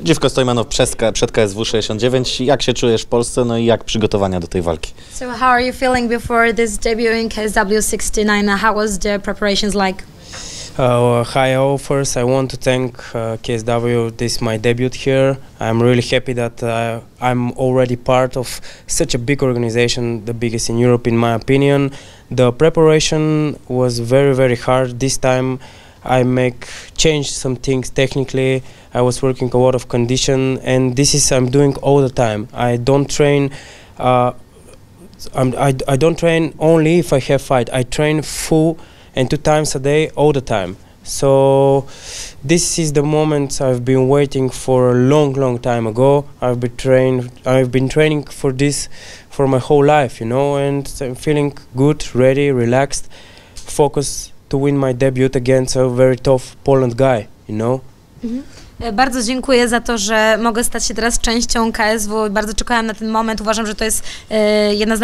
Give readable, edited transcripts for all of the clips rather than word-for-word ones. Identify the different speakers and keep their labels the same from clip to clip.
Speaker 1: Jivko Stoimenov, przed KSW 69. Jak się czujesz w Polsce, no i jak przygotowania do tej walki?
Speaker 2: So how are you feeling before this debut in KSW 69? How was the preparations like?
Speaker 3: Hi all, first I want to thank KSW. This is my debut here. I'm really happy that I'm already part of such a big organization, the biggest in Europe in my opinion. The preparation was very, very hard. This time I changed some things technically. I was working a lot of condition, and this is I'm doing all the time. I don't train. I don't train only if I have fight. I train full and 2 times a day, all the time. So this is the moment I've been waiting for a long, long time ago. I've been training for this for my whole life, you know, and I'm feeling good, ready, relaxed, focused to win my debut against a very tough Poland guy, you know.
Speaker 2: Bardzo dziękuję za to, że mogę stać się teraz częścią KSW. Bardzo czekałam na ten moment. Uważam, że to jest jedna z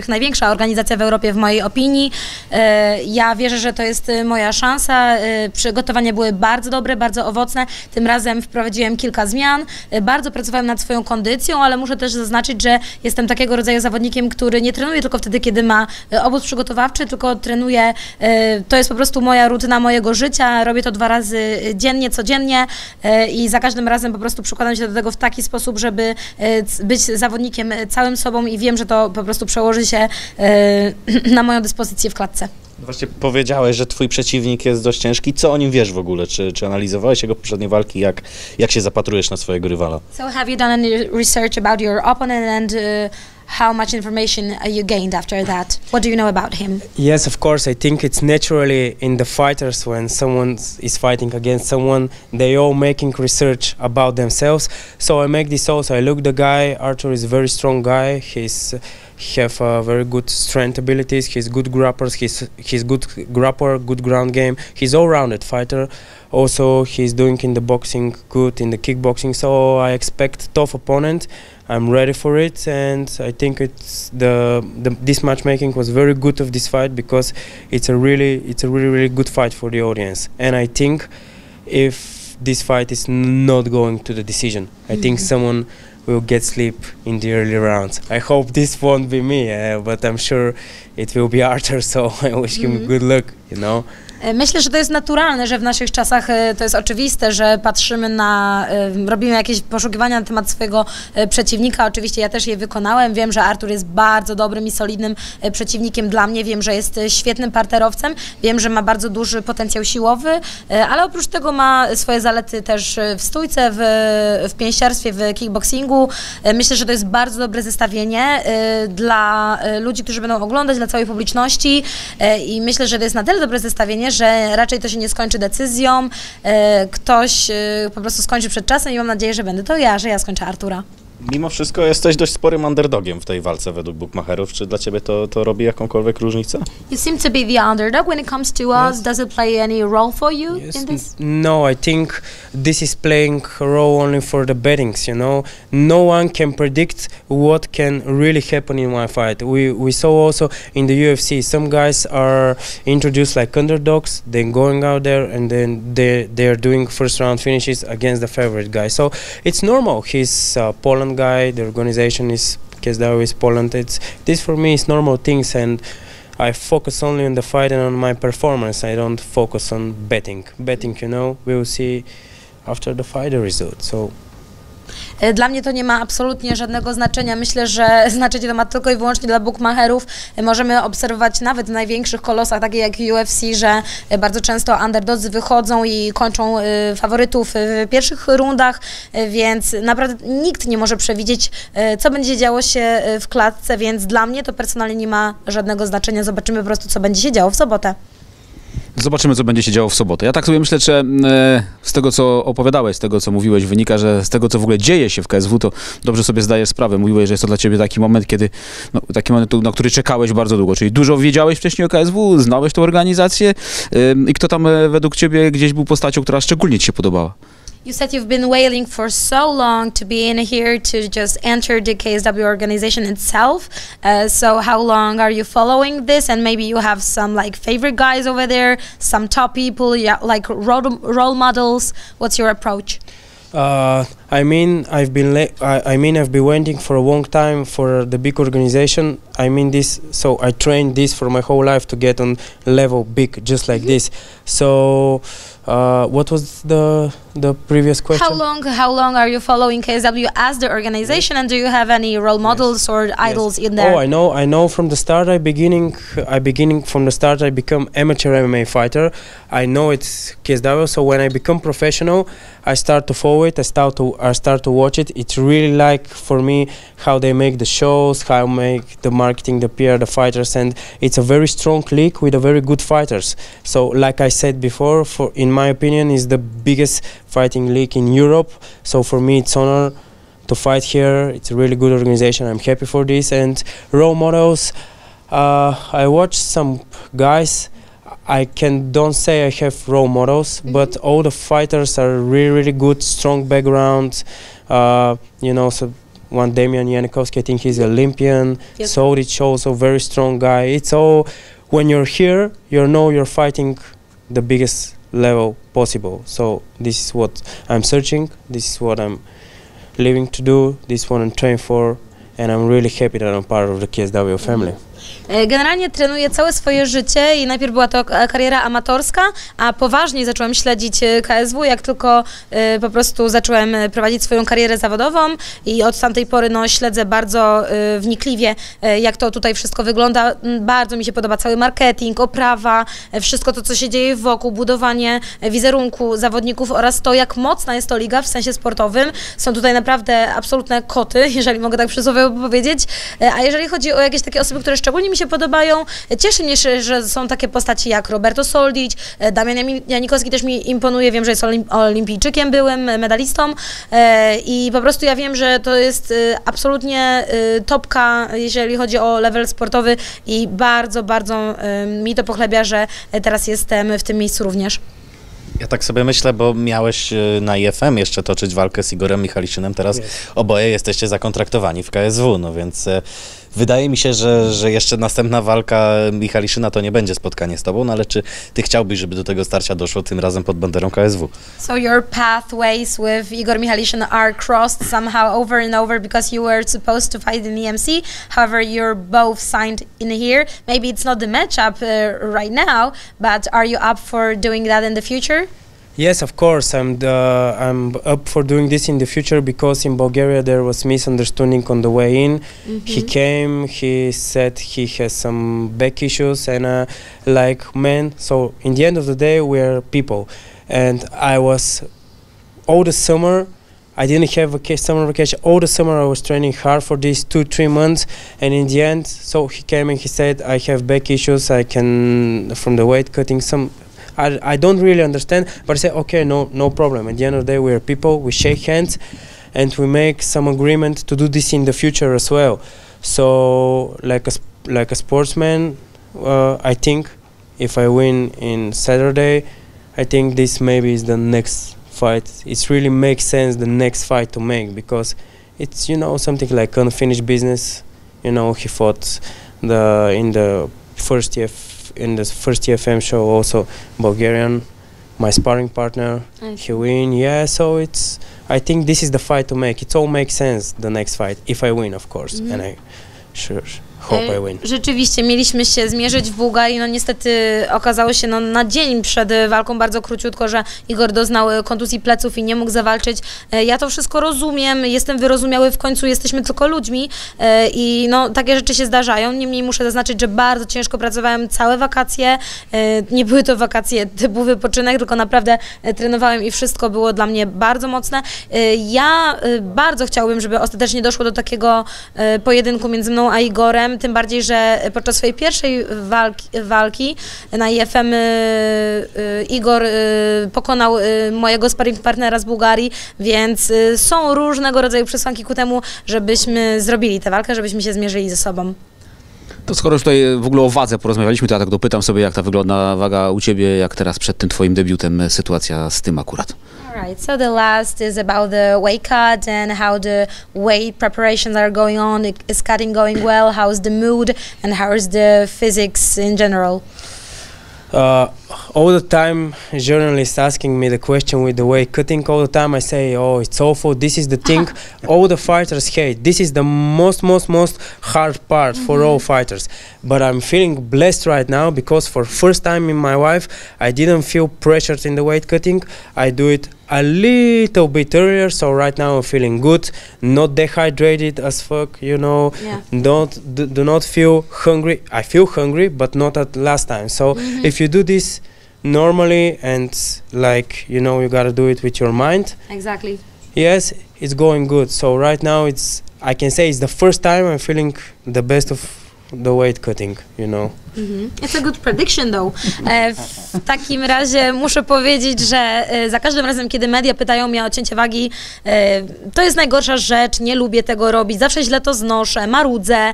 Speaker 2: największa organizacja w Europie w mojej opinii. Ja wierzę, że to jest moja szansa. Przygotowania były bardzo dobre, bardzo owocne. Tym razem wprowadziłem kilka zmian. Bardzo pracowałem nad swoją kondycją, ale muszę też zaznaczyć, że jestem takiego rodzaju zawodnikiem, który nie trenuje tylko wtedy, kiedy ma obóz przygotowawczy, tylko trenuje. To jest po prostu moja rutyna mojego życia. Robię to 2 razy dziennie, codziennie. I za każdym razem po prostu przykładam się do tego w taki sposób, żeby być zawodnikiem całym sobą i wiem, że to po prostu przełoży się na moją dyspozycję w klatce.
Speaker 1: Właśnie powiedziałeś, że twój przeciwnik jest dość ciężki. Co o nim wiesz w ogóle? Czy analizowałeś jego poprzednie walki? Jak się zapatrujesz na swojego rywala?
Speaker 2: So have you done any research about your opponent and how much information you gained after that? What do you know about him?
Speaker 3: Yes, of course. I think it's naturally in the fighters when someone is fighting against someone, they all making research about themselves. So I make this also. I look the guy. Artur is a very strong guy. He have very good strength abilities. He's good grappers. He's good grapper, good ground game. He's all-rounded fighter. Also, he's doing in the boxing good, in the kickboxing. So I expect tough opponent. I'm ready for it, and I think this matchmaking was very good of this fight because it's a really good fight for the audience. And I think if this fight is not going to the decision, I think someone will get sleep in the early rounds. I hope this won't be me, but I'm sure it will be Artur, so I wish him good luck, you know.
Speaker 2: Myślę, że to jest naturalne, że w naszych czasach to jest oczywiste, że patrzymy robimy jakieś poszukiwania na temat swojego przeciwnika. Oczywiście ja też je wykonałem. Wiem, że Artur jest bardzo dobrym i solidnym przeciwnikiem dla mnie. Wiem, że jest świetnym parterowcem. Wiem, że ma bardzo duży potencjał siłowy, ale oprócz tego ma swoje zalety też w stójce, w pięściarstwie, w kickboxingu. Myślę, że to jest bardzo dobre zestawienie dla ludzi, którzy będą oglądać, dla całej publiczności i myślę, że to jest na tyle dobre zestawienie, że raczej to się nie skończy decyzją, ktoś po prostu skończy przed czasem i mam nadzieję, że będę to ja, że ja skończę Artura.
Speaker 1: Mimo wszystko jesteś dość sporym underdogiem w tej walce według bookmacherów. Czy dla ciebie to robi jakąkolwiek różnicę?
Speaker 2: You seem to be the underdog when it comes to us. Does it play any role for you in this?
Speaker 3: No, I think this is playing a role only for the bettings, you know. No one can predict what can really happen in one fight. We saw also in the UFC, some guys are introduced like underdogs, then going out there and then they're doing first round finishes against the favorite guy. So it's normal. He's Poland guy, the organization is KSW is Poland. This for me is normal things, and I focus only on the fight and on my performance. I don't focus on betting. Betting, you know, we will see after the fight the result. So
Speaker 2: Dla mnie to nie ma absolutnie żadnego znaczenia. Myślę, że znaczenie to ma tylko i wyłącznie dla bookmacherów. Możemy obserwować nawet w największych kolosach, takich jak UFC, że bardzo często underdodzy wychodzą i kończą faworytów w pierwszych rundach, więc naprawdę nikt nie może przewidzieć, co będzie działo się w klatce, więc dla mnie to personalnie nie ma żadnego znaczenia. Zobaczymy po prostu, co będzie się działo w sobotę.
Speaker 4: Zobaczymy, co będzie się działo w sobotę. Ja tak sobie myślę, że z tego, co opowiadałeś, z tego, co mówiłeś, wynika, że z tego, co w ogóle dzieje się w KSW, to dobrze sobie zdajesz sprawę. Mówiłeś, że jest to dla ciebie taki moment, na który czekałeś bardzo długo. Czyli dużo wiedziałeś wcześniej o KSW, znałeś tę organizację i kto tam według ciebie gdzieś był postacią, która szczególnie ci się podobała?
Speaker 2: You said you've been waiting for so long to be in here to just enter the KSW organization itself. So how long are you following this? And maybe you have some like favorite guys over there, some top people, yeah, like role models. What's your approach?
Speaker 3: I've been waiting for a long time for the big organization. I mean this, so I trained this for my whole life to get on level big, just like this. So, what was the previous question?
Speaker 2: How long are you following KSW as the organization, and do you have any role models or idols in there?
Speaker 3: Oh, I know. From the start, I become amateur MMA fighter. I know it's KSW. So when I become professional, I start to follow it. I start to watch it. It's really like for me how they make the shows, how make the marketing, the PR, the fighters, and it's a very strong league with a very good fighters. So like I said before, in my opinion, is the biggest fighting league in Europe. So for me, it's honor to fight here. It's a really good organization. I'm happy for this. And role models, I watch some guys. Don't say I have role models, but all the fighters are really good, strong background. So one Damian Janikowski, I think he's Olympian. Yes. Smajić also very strong guy. It's all, when you're here, you're fighting the biggest level possible. So this is what I'm searching. This is what I'm living to do. This is what I'm training for, and I'm really happy that I'm part of the KSW family.
Speaker 2: Generalnie trenuję całe swoje życie i najpierw była to kariera amatorska, a poważniej zacząłem śledzić KSW, jak tylko po prostu zacząłem prowadzić swoją karierę zawodową i od tamtej pory śledzę bardzo wnikliwie, jak to tutaj wszystko wygląda. Bardzo mi się podoba cały marketing, oprawa, wszystko to, co się dzieje wokół, budowanie wizerunku zawodników oraz to, jak mocna jest to liga w sensie sportowym. Są tutaj naprawdę absolutne koty, jeżeli mogę tak przysłowiowo powiedzieć, a jeżeli chodzi o jakieś takie osoby, które szczególnie mi się podobają. Cieszy mnie, że są takie postaci jak Roberto Soldić, Damian Janikowski też mi imponuje, wiem, że jest olimpijczykiem byłym, medalistą i po prostu ja wiem, że to jest absolutnie topka, jeżeli chodzi o level sportowy i bardzo mi to pochlebia, że teraz jestem w tym miejscu również.
Speaker 1: Ja tak sobie myślę, bo miałeś na IFM jeszcze toczyć walkę z Igorem Michaliszynem, teraz oboje jesteście zakontraktowani w KSW, no więc wydaje mi się, że jeszcze następna walka Michaliszyna to nie będzie spotkanie z tobą, no ale czy ty chciałbyś, żeby do tego starcia doszło tym razem pod banderą KSW?
Speaker 2: So your pathways with Igor Michalishin are crossed somehow over and over because you were supposed to fight in the EMC, however you're both signed in here. Maybe it's not the matchup right now, but are you up for doing that in the future?
Speaker 3: Yes, of course. I'm up for doing this in the future because in Bulgaria there was misunderstanding on the way in. He came, he said he has some back issues, and so in the end of the day we're people. And I was all the summer. I didn't have a summer vacation. All the summer I was training hard for these 2-3 months, and in the end, so he came and he said I have back issues. I can from the weight cutting some. I don't really understand, but I say, okay, no problem. At the end of the day, we are people, we shake hands, and we make some agreement to do this in the future as well. So, like a sportsman, I think if I win in Saturday, I think this maybe is the next fight. It really makes sense, the next fight to make, because it's, something like unfinished business. He fought in the first TFM show also Bulgarian, my sparring partner. He win, so I think this is the fight to make. It all makes sense, the next fight, if I win, of course, and I hope I win.
Speaker 2: Rzeczywiście mieliśmy się zmierzyć w Bułgarii, niestety okazało się na dzień przed walką bardzo króciutko, że Igor doznał kontuzji pleców i nie mógł zawalczyć. Ja to wszystko rozumiem, jestem wyrozumiały, w końcu jesteśmy tylko ludźmi i takie rzeczy się zdarzają. Niemniej muszę zaznaczyć, że bardzo ciężko pracowałem całe wakacje. Nie były to wakacje typu wypoczynek, tylko naprawdę trenowałem i wszystko było dla mnie bardzo mocne. Ja bardzo chciałbym, żeby ostatecznie doszło do takiego pojedynku między mną a Igorem, tym bardziej, że podczas swojej pierwszej walki na IFM Igor pokonał mojego sparring partnera z Bułgarii, więc są różnego rodzaju przesłanki ku temu, żebyśmy zrobili tę walkę, żebyśmy się zmierzyli ze sobą.
Speaker 4: To skoro już tutaj w ogóle o wadze porozmawialiśmy, to ja tak dopytam sobie, jak ta wygląda waga u ciebie, jak teraz przed tym twoim debiutem sytuacja z tym akurat.
Speaker 2: Alright, so the last is about the weight cut and how the weight preparations are going on. Is cutting going well? How's the mood and how is the physics in general?
Speaker 3: All the time, journalists asking me the question with the weight cutting. All the time I say, oh, it's awful. This is the thing all the fighters hate. This is the most hard part for all fighters. But I'm feeling blessed right now because for first time in my life, I didn't feel pressured in the weight cutting. I do it a little bit earlier, so right now I'm feeling good, not dehydrated as fuck, you know.
Speaker 2: Yeah.
Speaker 3: Do not feel hungry. I feel hungry, but not at last time. So if you do this normally and like, you know, you gotta do it with your mind.
Speaker 2: Exactly.
Speaker 3: Yes, it's going good. So right now I can say it's the first time I'm feeling the best of the weight cutting, you know.
Speaker 2: It's a good prediction though. W takim razie muszę powiedzieć, że za każdym razem, kiedy media pytają mnie o cięcie wagi, to jest najgorsza rzecz, nie lubię tego robić, zawsze źle to znoszę, marudzę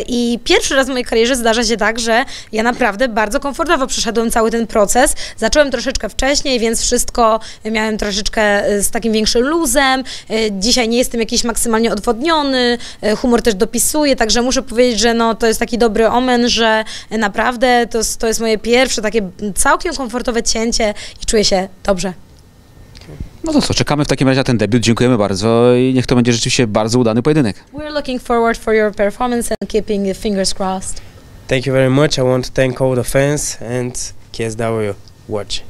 Speaker 2: i pierwszy raz w mojej karierze zdarza się tak, że ja naprawdę bardzo komfortowo przeszedłem cały ten proces. Zacząłem troszeczkę wcześniej, więc wszystko miałem troszeczkę z takim większym luzem. Dzisiaj nie jestem jakiś maksymalnie odwodniony, humor też dopisuję, także muszę powiedzieć, że no, to jest taki dobry omen, że naprawdę to jest moje pierwsze takie całkiem komfortowe cięcie i czuję się dobrze.
Speaker 4: No to co, czekamy w takim razie na ten debiut. Dziękujemy bardzo i niech to będzie rzeczywiście bardzo udany pojedynek.
Speaker 2: We're looking forward for your performance and keeping your fingers crossed.
Speaker 3: Thank you very much. I want to thank all the fans and KSW watch.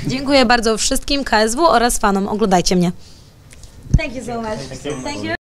Speaker 2: Dziękuję bardzo wszystkim KSW oraz fanom. Oglądajcie mnie. Thank you so much. Thank you.